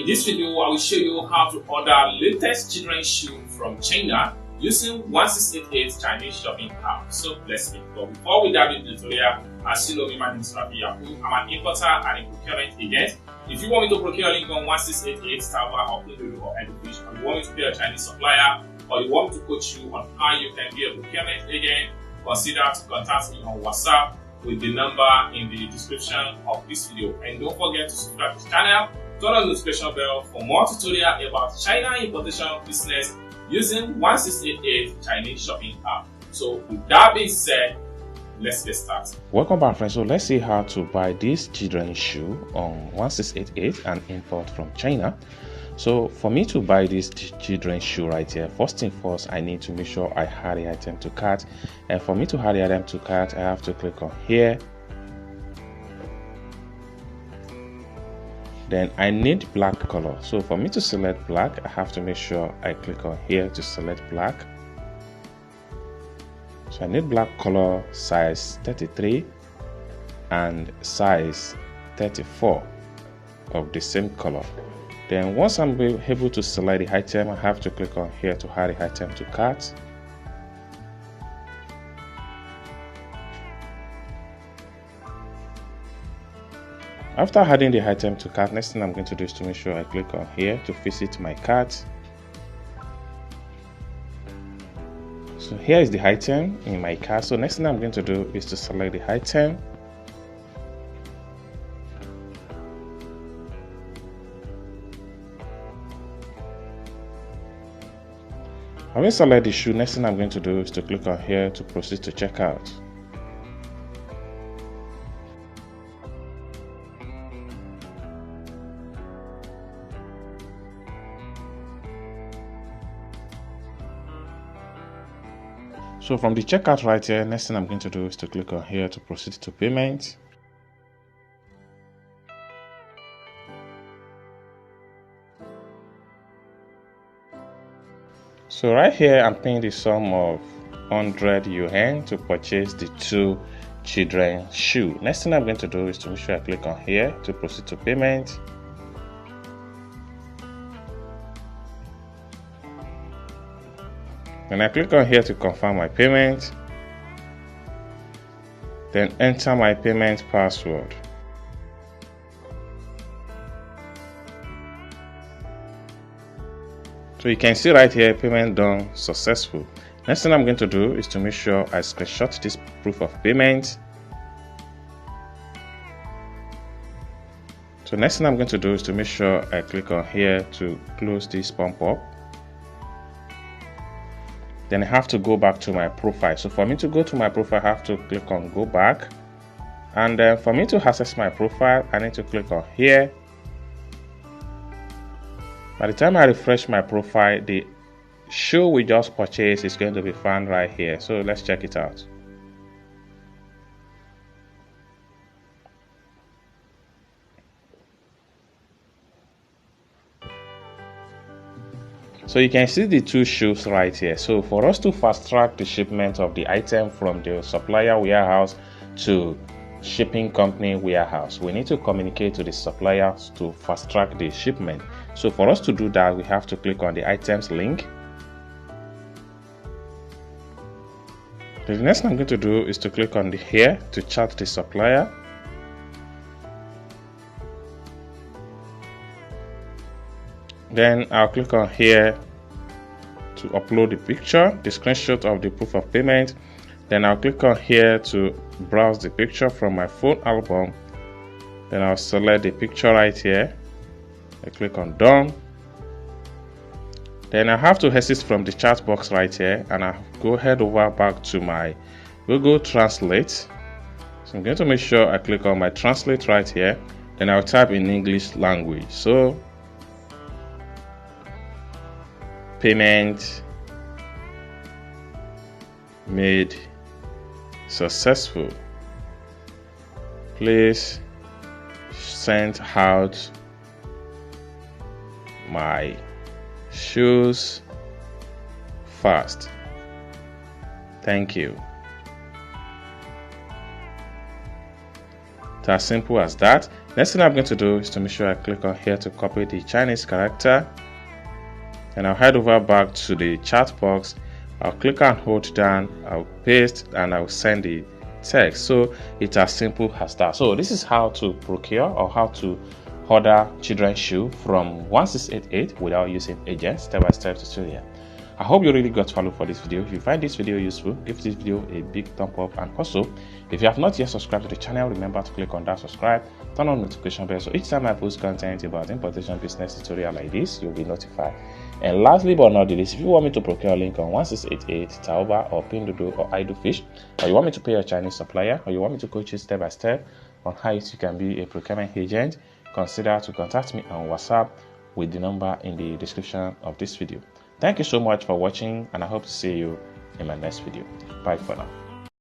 In this video, I will show you how to order latest children's shoe from China using 1688 Chinese shopping app. So let's begin. But before we dive into the tutorial, as you know me, my name is Rafi Yaku. I'm an importer and a procurement agent. If you want me to procure link on 1688 Starbucks or Pinduoduo or Edufish, or you want me to be a Chinese supplier, or you want me to coach you on how you can be a procurement agent, consider to contact me on WhatsApp with the number in the description of this video. And don't forget to subscribe to the channel, turn on the notification bell for more tutorial about China importation business using 1688 Chinese shopping app. So with that being said, let's get started. Welcome back, friends. So let's see how to buy this children's shoe on 1688 and import from China. So for me to buy this children's shoe right here, first thing first, I need to make sure I add the item to cart. And for me to add the item to cart, I have to click on here. Then I need black color. So for me to select black, I have to make sure I click on here to select black. So I need black color size 33 and size 34 of the same color. Then once I'm able to select the item, I have to click on here to add the item to cart. After adding the item to cart, next thing I'm going to do is to make sure I click on here to visit my cart. So here is the item in my cart. So next thing I'm going to do is to select the item. Having selected the shoe, next thing I'm going to do is to click on here to proceed to checkout. So from the checkout right here, next thing I'm going to do is to click on here to proceed to payment. So right here, I'm paying the sum of 100 yuan to purchase the two children's shoe. Next thing I'm going to do is to make sure I click on here to proceed to payment. Then I click on here to confirm my payment. Then enter my payment password. So you can see right here, payment done successful. Next thing I'm going to do is to make sure I screenshot this proof of payment. So next thing I'm going to do is to make sure I click on here to close this pump up. Then I have to go back to my profile. So for me to go to my profile, I have to click on go back. And then for me to access my profile, I need to click on here. By the time I refresh my profile, the shoe we just purchased is going to be found right here. So let's check it out. So you can see the two shoes right here. So for us to fast track the shipment of the item from the supplier warehouse to shipping company warehouse, we need to communicate to the suppliers to fast track the shipment. So for us to do that, we have to click on the items link. The next thing I'm going to do is to click on the here to chat the supplier. Then I'll click on here to upload the picture, the screenshot of the proof of payment. Then I'll click on here to browse the picture from my phone album. Then I'll select the picture right here. I click on done. Then I have to exit from the chat box right here and I'll go head over back to my Google Translate. So I'm going to make sure I click on my translate right here. Then I'll type in English language. So payment made successful. Please send out my shoes fast. Thank you. It's as simple as that. Next thing I'm going to do is to make sure I click on here to copy the Chinese character, and I'll head over back to the chat box. I'll click and hold down, I'll paste, and I'll send the text. So it's as simple as that. So this is how to procure or how to order children's shoe from 1688 without using agents, step-by-step tutorial. I hope you really got value for this video. If you find this video useful, give this video a big thumb up, and also if you have not yet subscribed to the channel, remember to click on that subscribe, turn on notification bell, so each time I post content about importation business tutorial like this, you'll be notified. And lastly but not least, if you want me to procure a link on 1688, Taobao or Pinduoduo or iDoFish, or you want me to pay a Chinese supplier, or you want me to coach you step by step on how you can be a procurement agent, consider to contact me on WhatsApp with the number in the description of this video. Thank you so much for watching, and I hope to see you in my next video. Bye for now.